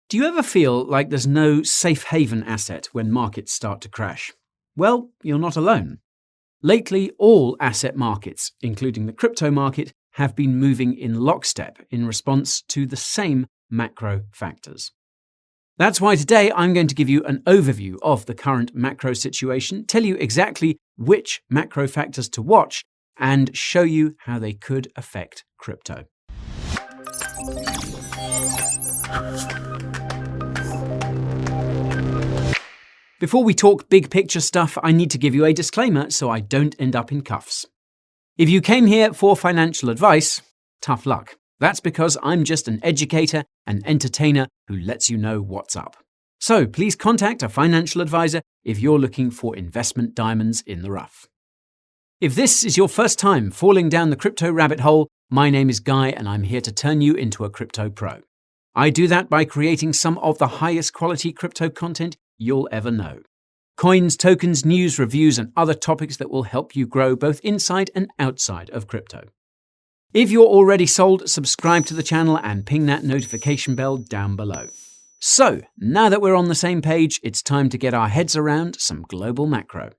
Do you ever feel like there's no safe haven asset when markets start to crash? Well, you're not alone. Lately, all asset markets, including the crypto market, have been moving in lockstep in response to the same macro factors. That's why today I'm going to give you an overview of the current macro situation, tell you exactly which macro factors to watch, and show you how they could affect crypto. Before we talk big picture stuff, I need to give you a disclaimer so I don't end up in cuffs. If you came here for financial advice, tough luck. That's because I'm just an educator and entertainer who lets you know what's up. So please contact a financial advisor if you're looking for investment diamonds in the rough. If this is your first time falling down the crypto rabbit hole, my name is Guy and I'm here to turn you into a crypto pro. I do that by creating some of the highest quality crypto content you'll ever know. Coins, tokens, news, reviews, and other topics that will help you grow both inside and outside of crypto. If you're already sold, subscribe to the channel and ping that notification bell down below. So, now that we're on the same page, it's time to get our heads around some global macro.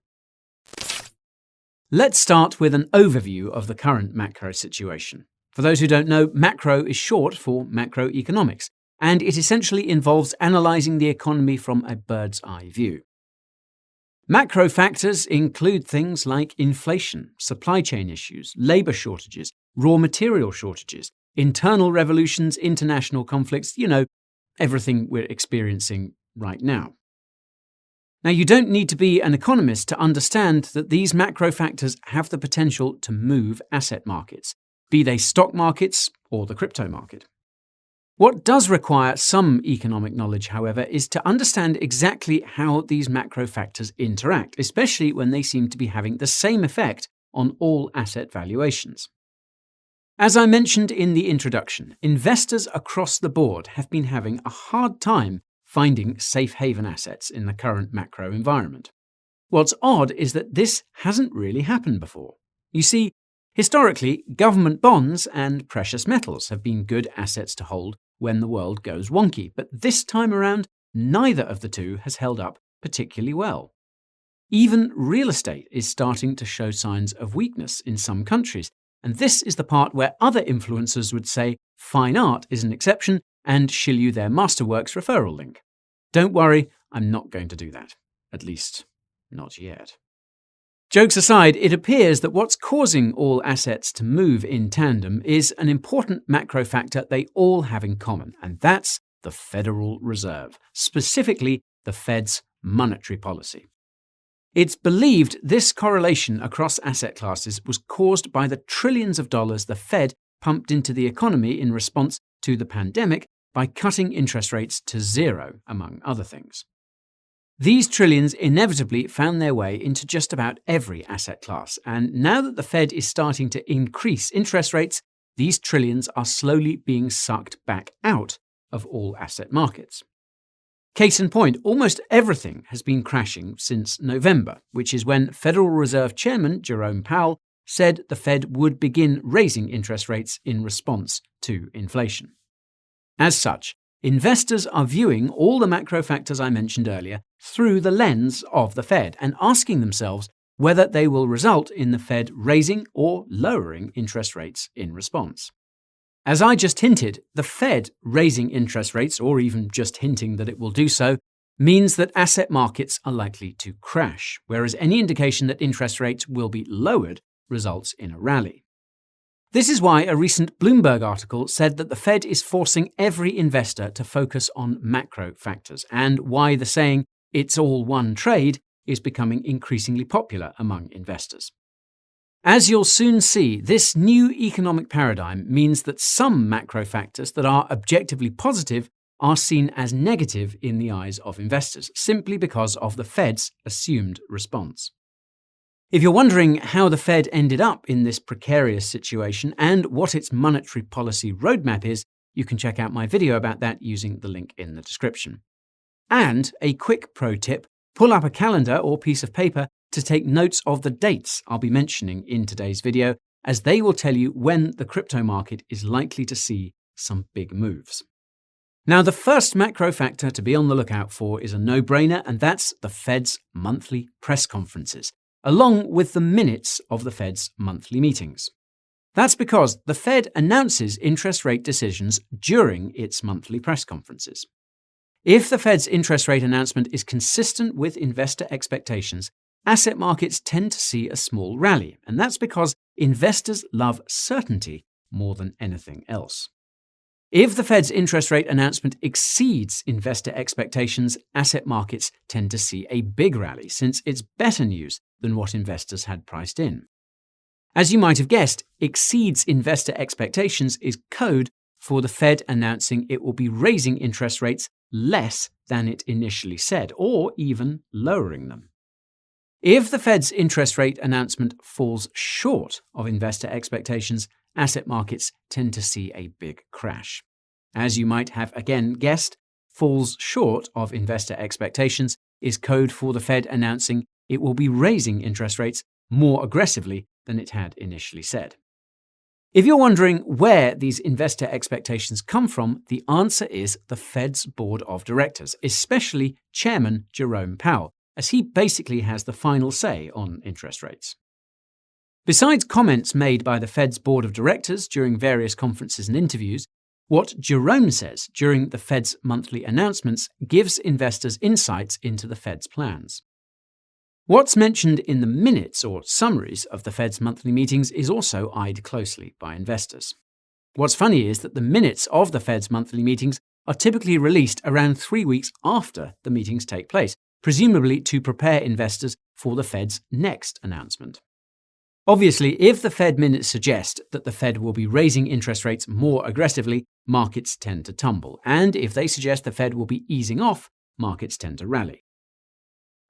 Let's start with an overview of the current macro situation. For those who don't know, macro is short for macroeconomics, and it essentially involves analysing the economy from a bird's eye view. Macro factors include things like inflation, supply chain issues, labour shortages, raw material shortages, internal revolutions, international conflicts, everything we're experiencing right now. Now, you don't need to be an economist to understand that these macro factors have the potential to move asset markets, be they stock markets or the crypto market. What does require some economic knowledge, however, is to understand exactly how these macro factors interact, especially when they seem to be having the same effect on all asset valuations. As I mentioned in the introduction, investors across the board have been having a hard time finding safe haven assets in the current macro environment. What's odd is that this hasn't really happened before. You see, historically, government bonds and precious metals have been good assets to hold when the world goes wonky, but this time around, neither of the two has held up particularly well. Even real estate is starting to show signs of weakness in some countries, and this is the part where other influencers would say fine art is an exception and shill you their Masterworks referral link. Don't worry, I'm not going to do that. At least, not yet. Jokes aside, it appears that what's causing all assets to move in tandem is an important macro factor they all have in common, and that's the Federal Reserve, specifically the Fed's monetary policy. It's believed this correlation across asset classes was caused by the trillions of dollars the Fed pumped into the economy in response to the pandemic by cutting interest rates to zero, among other things. These trillions inevitably found their way into just about every asset class, and now that the Fed is starting to increase interest rates, these trillions are slowly being sucked back out of all asset markets. Case in point, almost everything has been crashing since November, which is when Federal Reserve Chairman Jerome Powell said the Fed would begin raising interest rates in response to inflation. As such, investors are viewing all the macro factors I mentioned earlier through the lens of the Fed and asking themselves whether they will result in the Fed raising or lowering interest rates in response. As I just hinted, the Fed raising interest rates, or even just hinting that it will do so, means that asset markets are likely to crash, whereas any indication that interest rates will be lowered results in a rally. This is why a recent Bloomberg article said that the Fed is forcing every investor to focus on macro factors, and why the saying, "it's all one trade," is becoming increasingly popular among investors. As you'll soon see, this new economic paradigm means that some macro factors that are objectively positive are seen as negative in the eyes of investors, simply because of the Fed's assumed response. If you're wondering how the Fed ended up in this precarious situation and what its monetary policy roadmap is, you can check out my video about that using the link in the description. And a quick pro tip, pull up a calendar or piece of paper to take notes of the dates I'll be mentioning in today's video, as they will tell you when the crypto market is likely to see some big moves. Now, the first macro factor to be on the lookout for is a no-brainer, and that's the Fed's monthly press conferences, along with the minutes of the Fed's monthly meetings. That's because the Fed announces interest rate decisions during its monthly press conferences. If the Fed's interest rate announcement is consistent with investor expectations, asset markets tend to see a small rally, and that's because investors love certainty more than anything else. If the Fed's interest rate announcement exceeds investor expectations, asset markets tend to see a big rally, since it's better news than what investors had priced in. As you might have guessed, exceeds investor expectations is code for the Fed announcing it will be raising interest rates less than it initially said, or even lowering them. If the Fed's interest rate announcement falls short of investor expectations, asset markets tend to see a big crash. As you might have again guessed, falls short of investor expectations is code for the Fed announcing it will be raising interest rates more aggressively than it had initially said. If you're wondering where these investor expectations come from, the answer is the Fed's board of directors, especially Chairman Jerome Powell, as he basically has the final say on interest rates. Besides comments made by the Fed's board of directors during various conferences and interviews, what Jerome says during the Fed's monthly announcements gives investors insights into the Fed's plans. What's mentioned in the minutes or summaries of the Fed's monthly meetings is also eyed closely by investors. What's funny is that the minutes of the Fed's monthly meetings are typically released around 3 weeks after the meetings take place, presumably to prepare investors for the Fed's next announcement. Obviously, if the Fed minutes suggest that the Fed will be raising interest rates more aggressively, markets tend to tumble, and if they suggest the Fed will be easing off, markets tend to rally.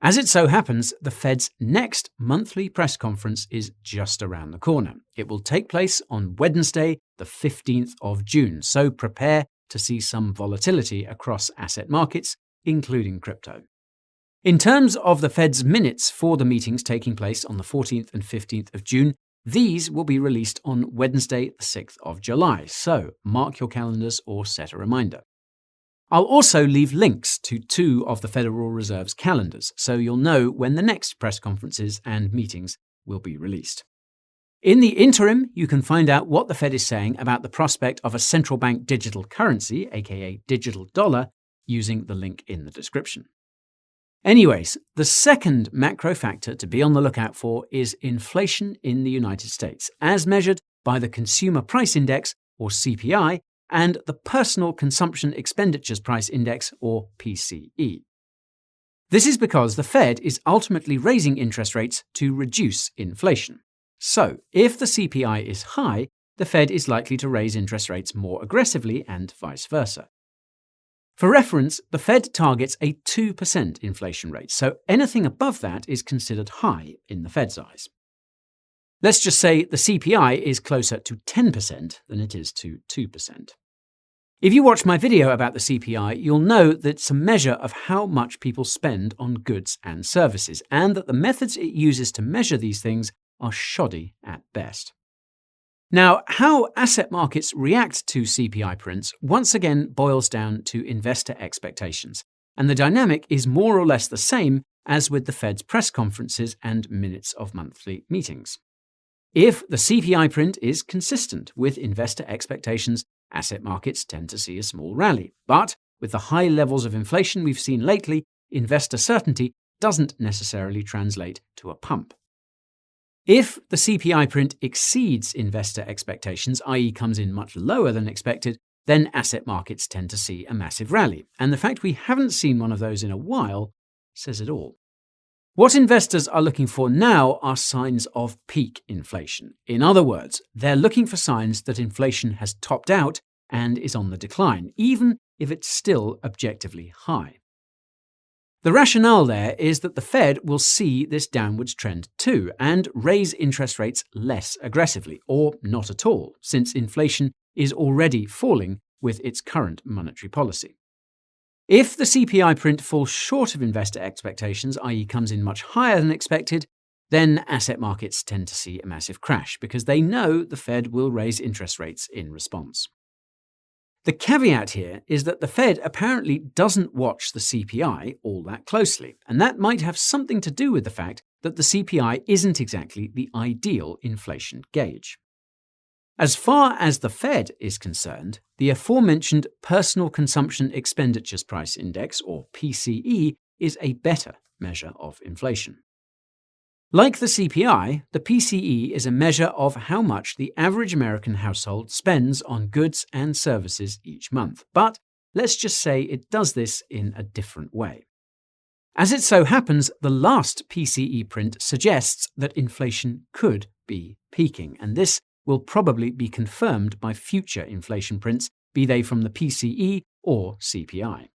As it so happens, the Fed's next monthly press conference is just around the corner. It will take place on Wednesday, the 15th of June, so prepare to see some volatility across asset markets, including crypto. In terms of the Fed's minutes for the meetings taking place on the 14th and 15th of June, these will be released on Wednesday, the 6th of July, so mark your calendars or set a reminder. I'll also leave links to 2 of the Federal Reserve's calendars, so you'll know when the next press conferences and meetings will be released. In the interim, you can find out what the Fed is saying about the prospect of a central bank digital currency, aka digital dollar, using the link in the description. Anyways, the second macro factor to be on the lookout for is inflation in the United States, as measured by the Consumer Price Index, or CPI, and the Personal Consumption Expenditures Price Index, or PCE. This is because the Fed is ultimately raising interest rates to reduce inflation. So, if the CPI is high, the Fed is likely to raise interest rates more aggressively and vice versa. For reference, the Fed targets a 2% inflation rate, so anything above that is considered high in the Fed's eyes. Let's just say the CPI is closer to 10% than it is to 2%. If you watch my video about the CPI, you'll know that it's a measure of how much people spend on goods and services, and that the methods it uses to measure these things are shoddy at best. Now, how asset markets react to CPI prints once again boils down to investor expectations, and the dynamic is more or less the same as with the Fed's press conferences and minutes of monthly meetings. If the CPI print is consistent with investor expectations, asset markets tend to see a small rally. But with the high levels of inflation we've seen lately, investor certainty doesn't necessarily translate to a pump. If the CPI print exceeds investor expectations, i.e. comes in much lower than expected, then asset markets tend to see a massive rally. And the fact we haven't seen one of those in a while says it all. What investors are looking for now are signs of peak inflation. In other words, they're looking for signs that inflation has topped out and is on the decline, even if it's still objectively high. The rationale there is that the Fed will see this downwards trend too and raise interest rates less aggressively, or not at all, since inflation is already falling with its current monetary policy. If the CPI print falls short of investor expectations, i.e. comes in much higher than expected, then asset markets tend to see a massive crash because they know the Fed will raise interest rates in response. The caveat here is that the Fed apparently doesn't watch the CPI all that closely, and that might have something to do with the fact that the CPI isn't exactly the ideal inflation gauge. As far as the Fed is concerned, the aforementioned Personal Consumption Expenditures Price Index, or PCE, is a better measure of inflation. Like the CPI, the PCE is a measure of how much the average American household spends on goods and services each month, but let's just say it does this in a different way. As it so happens, the last PCE print suggests that inflation could be peaking, and this will probably be confirmed by future inflation prints, be they from the PCE or CPI.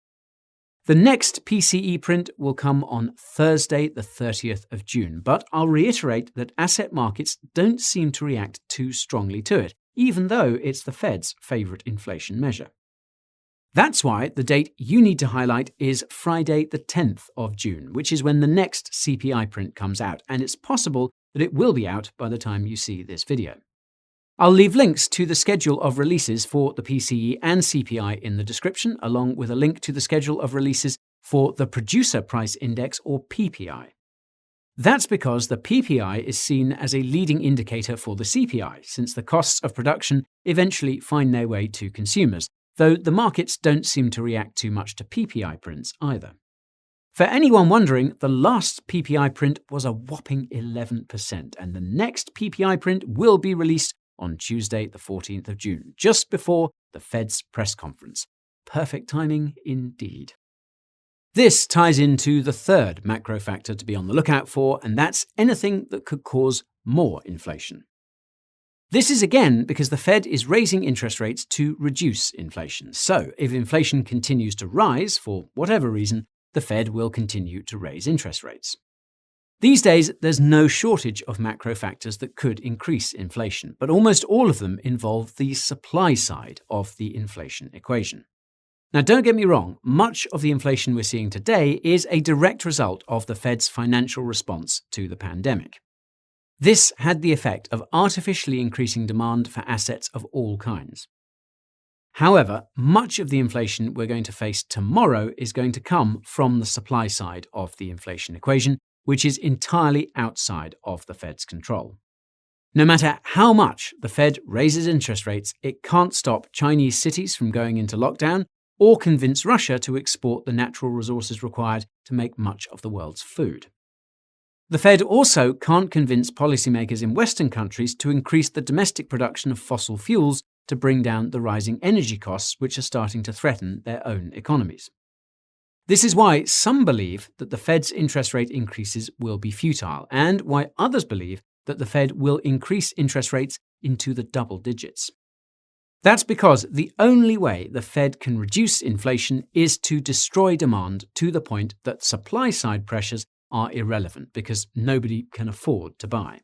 The next PCE print will come on Thursday, the 30th of June, but I'll reiterate that asset markets don't seem to react too strongly to it, even though it's the Fed's favourite inflation measure. That's why the date you need to highlight is Friday, the 10th of June, which is when the next CPI print comes out, and it's possible that it will be out by the time you see this video. I'll leave links to the schedule of releases for the PCE and CPI in the description, along with a link to the schedule of releases for the Producer Price Index, or PPI. That's because the PPI is seen as a leading indicator for the CPI, since the costs of production eventually find their way to consumers, though the markets don't seem to react too much to PPI prints either. For anyone wondering, the last PPI print was a whopping 11%, and the next PPI print will be released on Tuesday, the 14th of June, just before the Fed's press conference. Perfect timing indeed. This ties into the third macro factor to be on the lookout for, and that's anything that could cause more inflation. This is again because the Fed is raising interest rates to reduce inflation. So, if inflation continues to rise for whatever reason, the Fed will continue to raise interest rates. These days, there's no shortage of macro factors that could increase inflation, but almost all of them involve the supply side of the inflation equation. Now, don't get me wrong, much of the inflation we're seeing today is a direct result of the Fed's financial response to the pandemic. This had the effect of artificially increasing demand for assets of all kinds. However, much of the inflation we're going to face tomorrow is going to come from the supply side of the inflation equation, which is entirely outside of the Fed's control. No matter how much the Fed raises interest rates, it can't stop Chinese cities from going into lockdown or convince Russia to export the natural resources required to make much of the world's food. The Fed also can't convince policymakers in Western countries to increase the domestic production of fossil fuels to bring down the rising energy costs which are starting to threaten their own economies. This is why some believe that the Fed's interest rate increases will be futile, and why others believe that the Fed will increase interest rates into the double digits. That's because the only way the Fed can reduce inflation is to destroy demand to the point that supply-side pressures are irrelevant because nobody can afford to buy.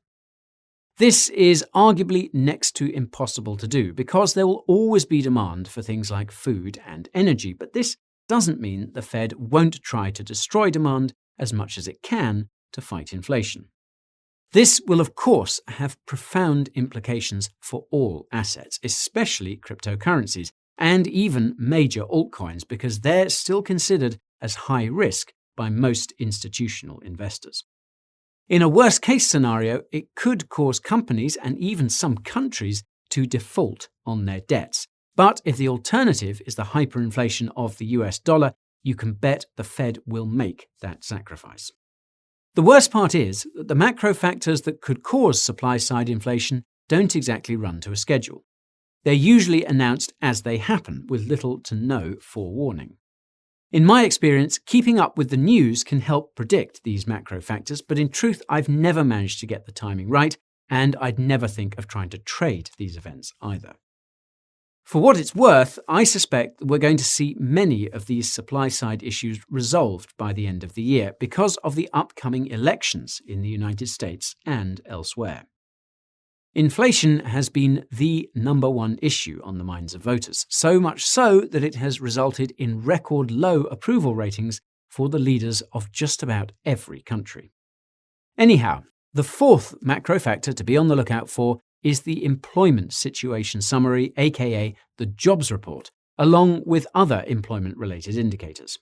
This is arguably next to impossible to do because there will always be demand for things like food and energy, but this doesn't mean the Fed won't try to destroy demand as much as it can to fight inflation. This will, of course, have profound implications for all assets, especially cryptocurrencies, and even major altcoins, because they're still considered as high risk by most institutional investors. In a worst-case scenario, it could cause companies and even some countries to default on their debts. But if the alternative is the hyperinflation of the US dollar, you can bet the Fed will make that sacrifice. The worst part is that the macro factors that could cause supply-side inflation don't exactly run to a schedule. They're usually announced as they happen, with little to no forewarning. In my experience, keeping up with the news can help predict these macro factors, but in truth, I've never managed to get the timing right, and I'd never think of trying to trade these events either. For what it's worth, I suspect we're going to see many of these supply-side issues resolved by the end of the year because of the upcoming elections in the United States and elsewhere. Inflation has been the number one issue on the minds of voters, so much so that it has resulted in record low approval ratings for the leaders of just about every country. Anyhow, the fourth macro factor to be on the lookout for is the Employment Situation Summary, aka the Jobs Report, along with other employment-related indicators.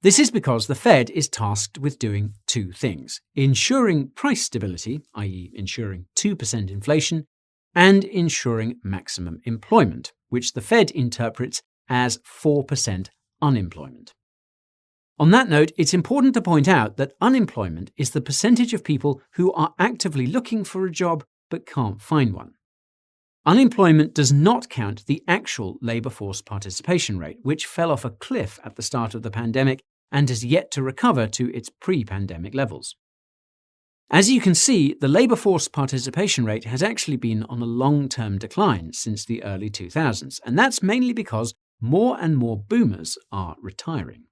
This is because the Fed is tasked with doing two things: ensuring price stability, i.e. ensuring 2% inflation, and ensuring maximum employment, which the Fed interprets as 4% unemployment. On that note, it's important to point out that unemployment is the percentage of people who are actively looking for a job but can't find one. Unemployment does not count the actual labour force participation rate, which fell off a cliff at the start of the pandemic and has yet to recover to its pre-pandemic levels. As you can see, the labour force participation rate has actually been on a long-term decline since the early 2000s, and that's mainly because more and more boomers are retiring.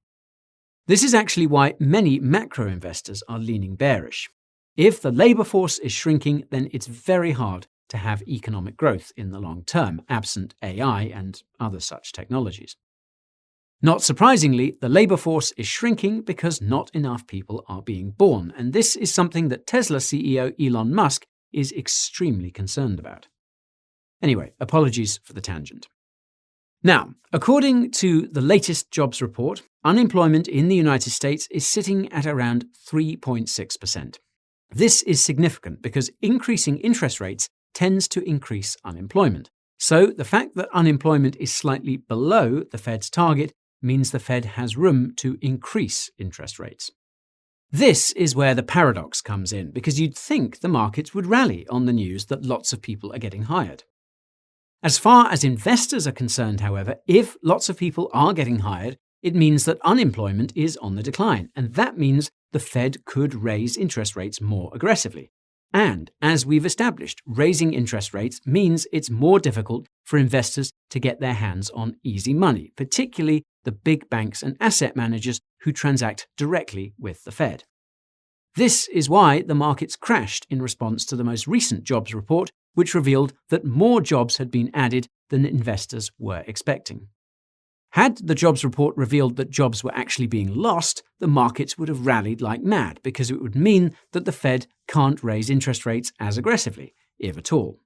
This is actually why many macro investors are leaning bearish. If the labour force is shrinking, then it's very hard to have economic growth in the long term, absent AI and other such technologies. Not surprisingly, the labour force is shrinking because not enough people are being born, and this is something that Tesla CEO Elon Musk is extremely concerned about. Anyway, apologies for the tangent. Now, according to the latest jobs report, unemployment in the United States is sitting at around 3.6%. This is significant because increasing interest rates tends to increase unemployment. So the fact that unemployment is slightly below the Fed's target means the Fed has room to increase interest rates. This is where the paradox comes in, because you'd think the markets would rally on the news that lots of people are getting hired. As far as investors are concerned, however, if lots of people are getting hired, it means that unemployment is on the decline, and that means the Fed could raise interest rates more aggressively. And, as we've established, raising interest rates means it's more difficult for investors to get their hands on easy money, particularly the big banks and asset managers who transact directly with the Fed. This is why the markets crashed in response to the most recent jobs report, which revealed that more jobs had been added than investors were expecting. Had the jobs report revealed that jobs were actually being lost, the markets would have rallied like mad, because it would mean that the Fed can't raise interest rates as aggressively, if at all.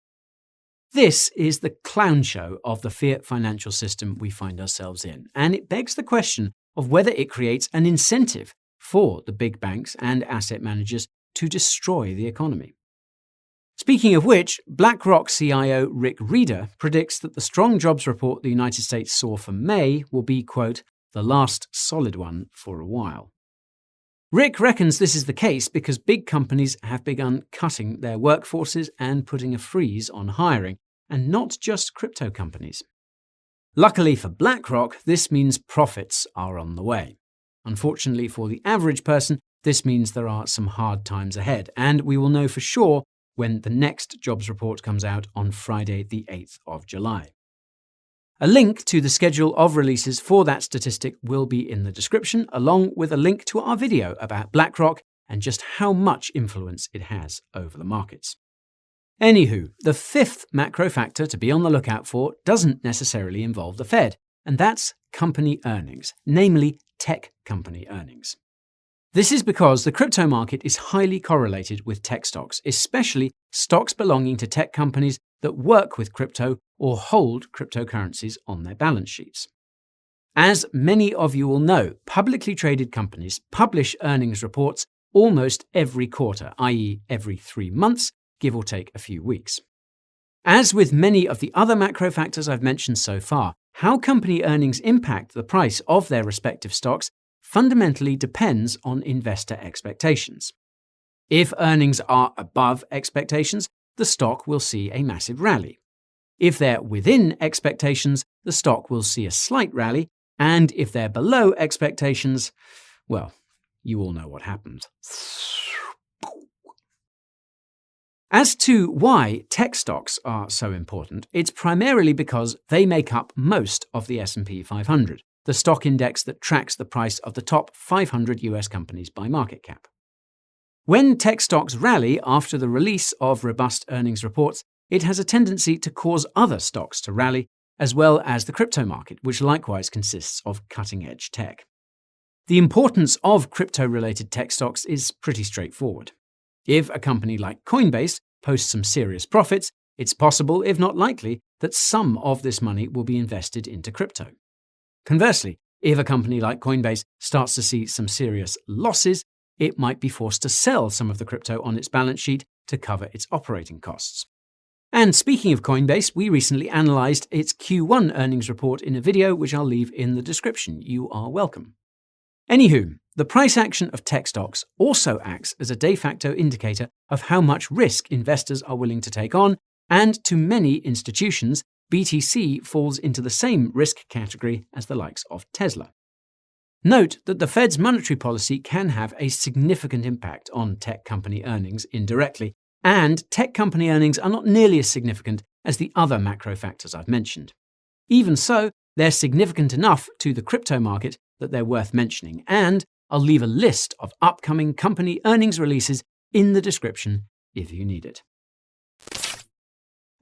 This is the clown show of the fiat financial system we find ourselves in, and it begs the question of whether it creates an incentive for the big banks and asset managers to destroy the economy. Speaking of which, BlackRock CIO Rick Rieder predicts that the strong jobs report the United States saw for May will be, quote, the last solid one for a while. Rick reckons this is the case because big companies have begun cutting their workforces and putting a freeze on hiring, and not just crypto companies. Luckily for BlackRock, this means profits are on the way. Unfortunately for the average person, this means there are some hard times ahead, and we will know for sure when the next jobs report comes out on Friday, the 8th of July. A link to the schedule of releases for that statistic will be in the description, along with a link to our video about BlackRock and just how much influence it has over the markets. Anywho, the fifth macro factor to be on the lookout for doesn't necessarily involve the Fed, and that's company earnings, namely tech company earnings. This is because the crypto market is highly correlated with tech stocks, especially stocks belonging to tech companies that work with crypto or hold cryptocurrencies on their balance sheets. As many of you will know, publicly traded companies publish earnings reports almost every quarter, i.e. every 3 months, give or take a few weeks. As with many of the other macro factors I've mentioned so far, how company earnings impact the price of their respective stocks fundamentally depends on investor expectations. If earnings are above expectations, the stock will see a massive rally. If they're within expectations, the stock will see a slight rally, and if they're below expectations, well, you all know what happens. As to why tech stocks are so important, it's primarily because they make up most of the S&P 500. The stock index that tracks the price of the top 500 US companies by market cap. When tech stocks rally after the release of robust earnings reports, it has a tendency to cause other stocks to rally, as well as the crypto market, which likewise consists of cutting-edge tech. The importance of crypto-related tech stocks is pretty straightforward. If a company like Coinbase posts some serious profits, it's possible, if not likely, that some of this money will be invested into crypto. Conversely, if a company like Coinbase starts to see some serious losses, it might be forced to sell some of the crypto on its balance sheet to cover its operating costs. And speaking of Coinbase, we recently analysed its Q1 earnings report in a video which I'll leave in the description. You are welcome. Anywho, the price action of tech stocks also acts as a de facto indicator of how much risk investors are willing to take on, and to many institutions, BTC falls into the same risk category as the likes of Tesla. Note that the Fed's monetary policy can have a significant impact on tech company earnings indirectly, and tech company earnings are not nearly as significant as the other macro factors I've mentioned. Even so, they're significant enough to the crypto market that they're worth mentioning, and I'll leave a list of upcoming company earnings releases in the description if you need it.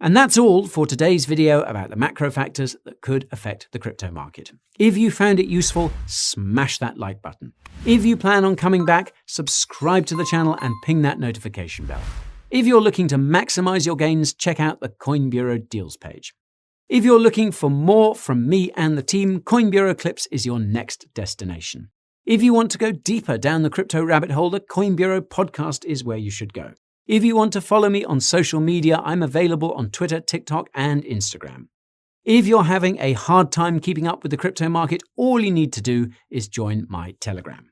And that's all for today's video about the macro factors that could affect the crypto market. If you found it useful, smash that like button. If you plan on coming back, subscribe to the channel and ping that notification bell. If you're looking to maximize your gains, check out the Coin Bureau deals page. If you're looking for more from me and the team, Coin Bureau Clips is your next destination. If you want to go deeper down the crypto rabbit hole, the Coin Bureau podcast is where you should go. If you want to follow me on social media, I'm available on Twitter, TikTok, and Instagram. If you're having a hard time keeping up with the crypto market, all you need to do is join my Telegram.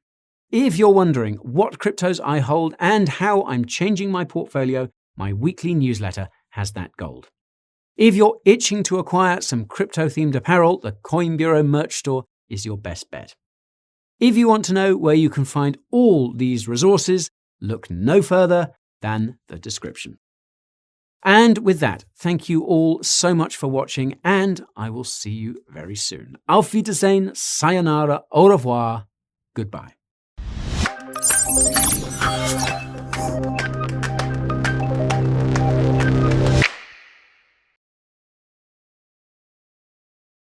If you're wondering what cryptos I hold and how I'm changing my portfolio, my weekly newsletter has that gold. If you're itching to acquire some crypto-themed apparel, the Coin Bureau merch store is your best bet. If you want to know where you can find all these resources, look no further than the description. And with that, thank you all so much for watching, and I will see you very soon. Auf Wiedersehen, sayonara, au revoir, goodbye.